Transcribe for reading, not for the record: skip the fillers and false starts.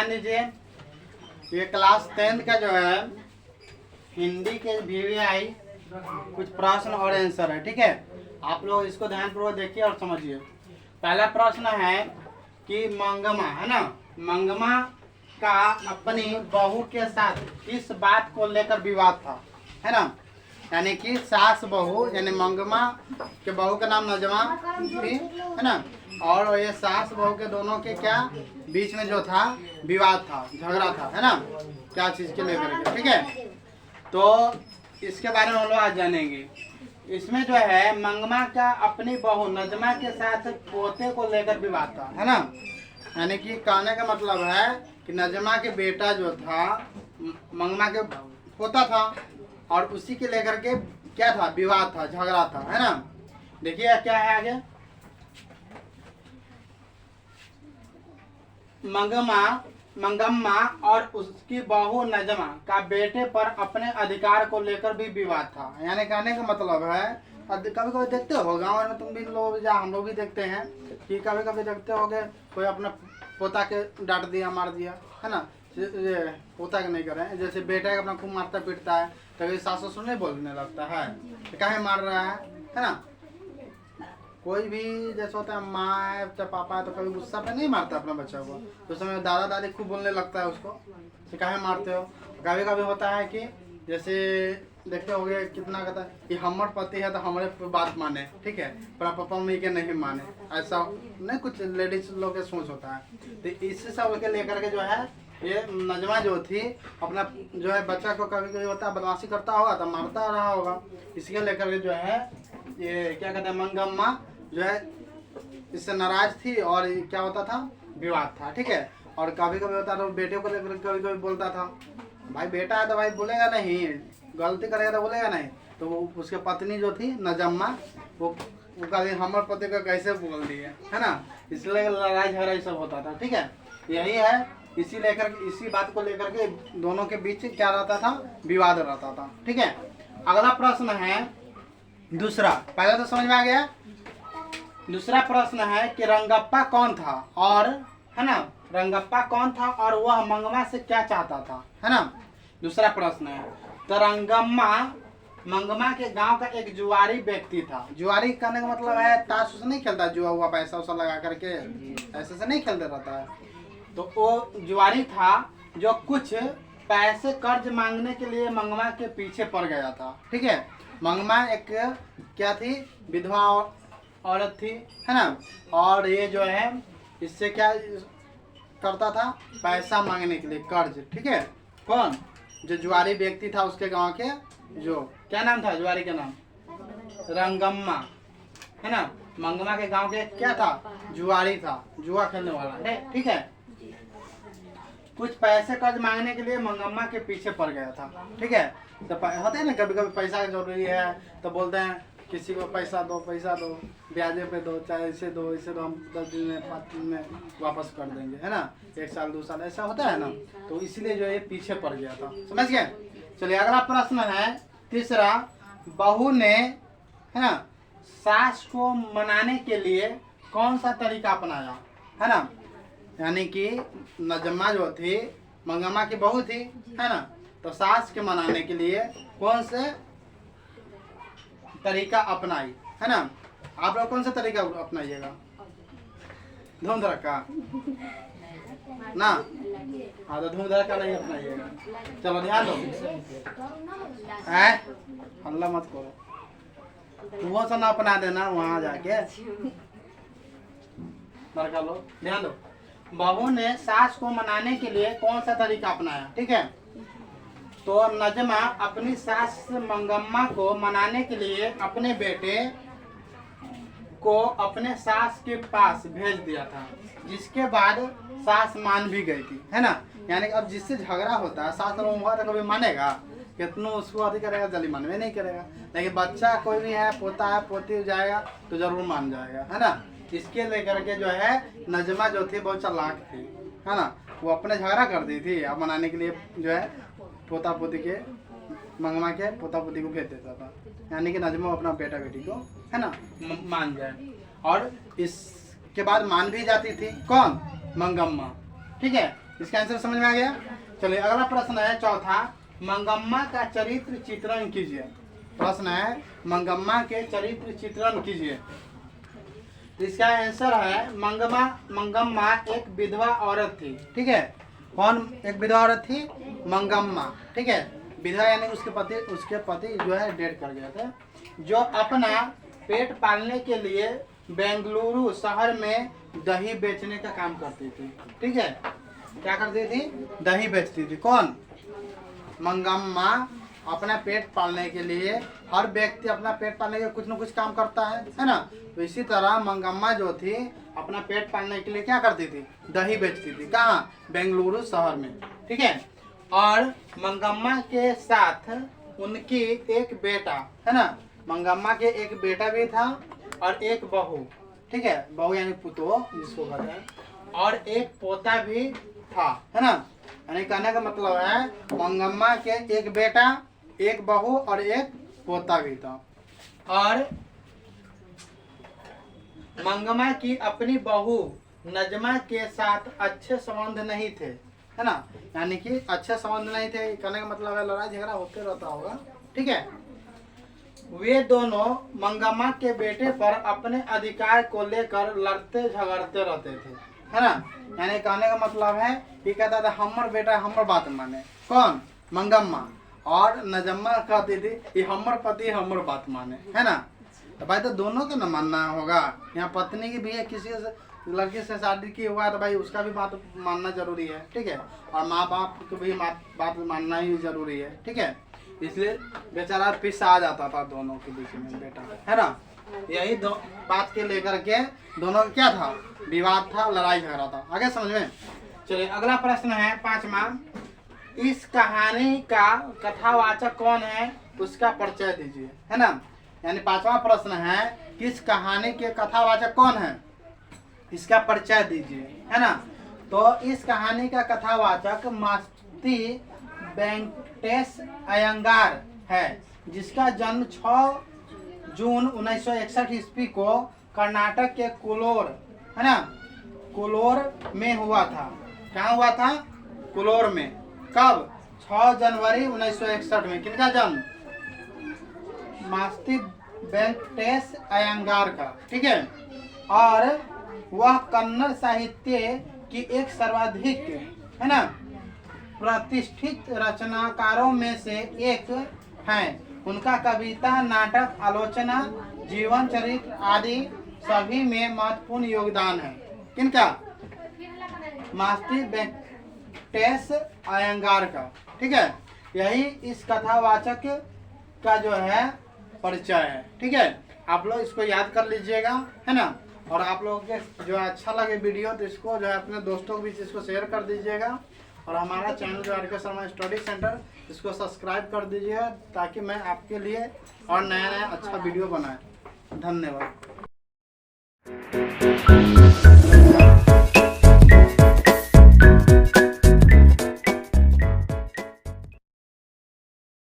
ध्यान दीजिए, ये क्लास 10th का जो है हिंदी के VVI कुछ प्रश्न और आंसर है। ठीक है, आप लोग इसको ध्यानपूर्वक देखिए और समझिए। पहला प्रश्न है कि मंगमा है ना, मंगमा का अपनी बहू के साथ इस बात को लेकर विवाद था, है ना। यानी कि सास बहू यानी मंगमा के बहू का नाम नजमा थी, है ना। और ये सास बहू के दोनों के क्या बीच में जो था विवाद था, झगड़ा था, है ना, क्या चीज के लेकर के। ठीक है, तो इसके बारे में हम लोग आज जानेंगे। इसमें जो है मंगमा का अपनी बहू नजमा के साथ पोते को लेकर विवाद था, है ना। यानी कि कहने का मतलब है कि नजमा के बेटा जो था मंगमा के पोता था और उसी के लेकर के क्या था, विवाद था, झगड़ा था, है ना। देखिए क्या है आगे, मंगम्मा और उसकी बहू नजमा का बेटे पर अपने अधिकार को लेकर भी विवाद था। यानी कहने का मतलब है, कभी कभी देखते हो गाँव में, तुम भी लोग या हम लोग भी देखते हैं कि कभी कभी देखते होगे कोई अपना पोता के डांट दिया, मार दिया, है ना। पोता के नहीं करें, जैसे बेटा के अपना खूब मारता पीटता है, कभी सास ससुर नहीं बोलने लगता है तो काहे मार रहा है ना। कोई भी जैसे होता है माँ है चाहे पापा है तो कभी गुस्सा पे नहीं मारता अपना बच्चा को, तो उस समय दादा दादी खूब बोलने लगता है उसको, तो काहे मारते हो। कभी कभी होता है कि जैसे देखते होंगे कितना कहता है कि हमारे पति है तो हमारे बात माने, ठीक है, पर पापा मम्मी के नहीं माने, ऐसा नहीं, कुछ लेडीज लोग के सोच होता है। तो इसी सब के लेकर के जो है ये नजमा जो थी अपना जो है बच्चा को कभी कभी होता है बदमाशी करता होगा तो मारता रहा होगा, इसके लेकर के जो है ये क्या कहते हैं मंगम्मा जो है इससे नाराज थी और क्या होता था, विवाद था। ठीक है, और कभी कभी होता था बेटे को लेकर कभी कभी बोलता था, भाई बेटा है तो भाई बोलेगा नहीं, गलती करेगा तो बोलेगा नहीं। तो वो उसके पत्नी जो थी नजम्मा वो कभी हमारे पति को कैसे बोल दिए, है ना, इसलिए लड़ाई झगड़ा सब होता था। ठीक है, यही है, इसी बात को लेकर के दोनों के बीच क्या रहता था, विवाद रहता था। ठीक है, अगला प्रश्न है दूसरा, पहले तो समझ में आ गया। दूसरा प्रश्न है कि रंगप्पा कौन था और, है ना, रंगप्पा कौन था और वह मंगमा से क्या चाहता था, है ना। दूसरा प्रश्न है तो मंगमा के गांव का एक जुआरी व्यक्ति था। जुआरी करने का मतलब है ताश से नहीं खेलता, जुआ हुआ पैसा उसा लगा करके ऐसे से नहीं खेलते रहता है। तो वो जुआरी था जो कुछ पैसे कर्ज मांगने के लिए मंगमा के पीछे पड़ गया था। ठीक है, मंगमा एक क्या थी, विधवा औरत थी, है ना, और ये जो है इससे क्या करता था, पैसा मांगने के लिए कर्ज। ठीक है, कौन, जो जुआरी व्यक्ति था उसके गांव के, जो क्या नाम था जुआरी का नाम, रंगम्मा, है ना। मंगमा के गांव के क्या था, जुआरी था, जुआ खेलने वाला। ठीक है, कुछ पैसे कर्ज मांगने के लिए मंगम्मा के पीछे पड़ गया था। ठीक है, तो होता है ना कभी कभी पैसा जरूरी है तो बोलते हैं किसी को पैसा दो ब्याजे पे दो, चाहे इसे दो हम 10 दिन में 5 दिन में वापस कर देंगे, है ना, 1 साल 2 साल ऐसा होता है ना। तो इसलिए जो ये पीछे पड़ गया था, समझ गए। चलिए अगला प्रश्न है तीसरा, बहू ने, है ना, सास को मनाने के लिए कौन सा तरीका अपनाया, है ना। यानी कि नजमा जो थी मंगमा की बहू थी, है ना, तो सास के मनाने के लिए कौन से तरीका अपनाई, है ना। आप लोग कौन सा तरीका अपनाइएगा, धूम धड़का ना, हाँ तो धूम धड़का नहीं अपनाइएगा। चलो ध्यान दो, हल्ला मत करो, वो सब ना अपना देना वहां जाके, लड़का लोग ध्यान दो। बहू ने सास को मनाने के लिए कौन सा तरीका अपनाया। ठीक है, तो नजमा अपनी सास मंगम्मा को मनाने के लिए अपने बेटे को अपने सास के पास भेज दिया था, जिसके बाद सास मान भी गई थी, है ना। यानी अब जिससे झगड़ा होता है सास होगा तो कभी मानेगा, कितना उसको अधिक करेगा जल्दी मानवे नहीं करेगा, लेकिन बच्चा कोई भी है, पोता है पोती जाएगा तो जरूर मान जाएगा, है ना। इसके लेकर के जो है नजमा जो थी बहुत चालाक थी, है ना, वो अपने झगड़ा कर दी थी अब मनाने के लिए जो है पोता पोती के मंगमा के पोता पोती को भेज देता था, यानी कि नजमा अपना बेटा बेटी को, है ना, मान जाए। और इसके बाद मान भी जाती थी कौन, मंगम्मा। ठीक है, इसका आंसर समझ में आ गया। चलिए अगला प्रश्न है चौथा, मंगम्मा का चरित्र चित्रण कीजिए। प्रश्न है मंगम्मा के चरित्र चित्रण कीजिए। इसका आंसर है मंगम्मा एक विधवा औरत थी। ठीक है, कौन एक विधवा औरत थी? मंगम्मा। ठीक है, विधवा यानी उसके पति जो है डेड कर गए थे, जो अपना पेट पालने के लिए बेंगलुरु शहर में दही बेचने का काम करती थी। ठीक है, क्या करती थी? दही बेचती थी। कौन? मंगम्मा अपना पेट पालने के लिए, हर व्यक्ति अपना पेट पालने के लिए कुछ न कुछ काम करता है ना। तो इसी तरह मंगम्मा जो थी अपना पेट पालने के लिए क्या करती थी? दही बेचती थी। कहाँ? बेंगलुरु शहर में। ठीक है, और मंगम्मा के साथ उनकी एक बेटा है ना, मंगम्मा के एक बेटा भी था और एक बहू। ठीक है, बहू यानी पुतो जिसको कहते हैं, और एक पोता भी था, है ना। यानी कहने का मतलब है मंगम्मा के एक बेटा, एक बहू और एक पोता भी था। और मंगम्मा की अपनी बहू नजमा के साथ अच्छे संबंध नहीं थे, है ना। यानी कि अच्छे संबंध नहीं थे, कहने का मतलब है लड़ाई झगड़ा होते रहता होगा। ठीक है, वे दोनों मंगम्मा के बेटे पर अपने अधिकार को लेकर लड़ते झगड़ते रहते थे, है ना। यानी कहने का मतलब है कि कहता था हमर बेटा हमर बात माने। कौन? मंगम्मा। और नजम्मा कहती थी कि हमर पति हमर बात माने, है ना। तो भाई तो दोनों को ना मानना होगा। यहाँ पत्नी की भी है, किसी लड़की से शादी की हुआ तो भाई उसका भी बात मानना जरूरी है। ठीक है, और माँ बाप को भी बात मानना ही जरूरी है। ठीक है, इसलिए बेचारा पिस आ जाता था दोनों के बीच में बेटा, है ना। यही दो बात के लेकर के दोनों का क्या था? विवाद था, लड़ाई झगड़ा था। आगे समझ में। चलिए अगला प्रश्न है पांचवा, इस कहानी का कथावाचक कौन है उसका परिचय दीजिए, है ना। यानी पांचवा प्रश्न है किस कहानी के कथावाचक कौन है, इसका परिचय दीजिए, है ना। तो इस कहानी का कथावाचक मास्ती वेंकटेश अयंगार है, जिसका जन्म 6 जून 1961 ईस्वी को कर्नाटक के कुलोर, है ना, कुलोर में हुआ था। कहाँ हुआ था? कुलोर में। कब? 6 जनवरी 1961 में। किनका जन्म? मास्ती वेंकटेश अयंगार का। ठीक है, और वह कन्नड़ साहित्य की एक सर्वाधिक, है ना, प्रतिष्ठित रचनाकारों में से एक हैं। उनका कविता, नाटक, आलोचना, जीवन चरित्र आदि सभी में महत्वपूर्ण योगदान है। किनका? मास्ती वेंकटेश अयंगार का। ठीक है, यही इस कथावाचक का जो है परिचय है। ठीक है, आप लोग इसको याद कर लीजिएगा, है ना। और आप लोगों के जो अच्छा लगे वीडियो तो इसको जो है अपने दोस्तों के बीच इसको शेयर कर दीजिएगा। और हमारा चैनल जो आर के शर्मा स्टडी सेंटर, इसको सब्सक्राइब कर दीजिए ताकि मैं आपके लिए और नया अच्छा वीडियो बनाए। धन्यवाद।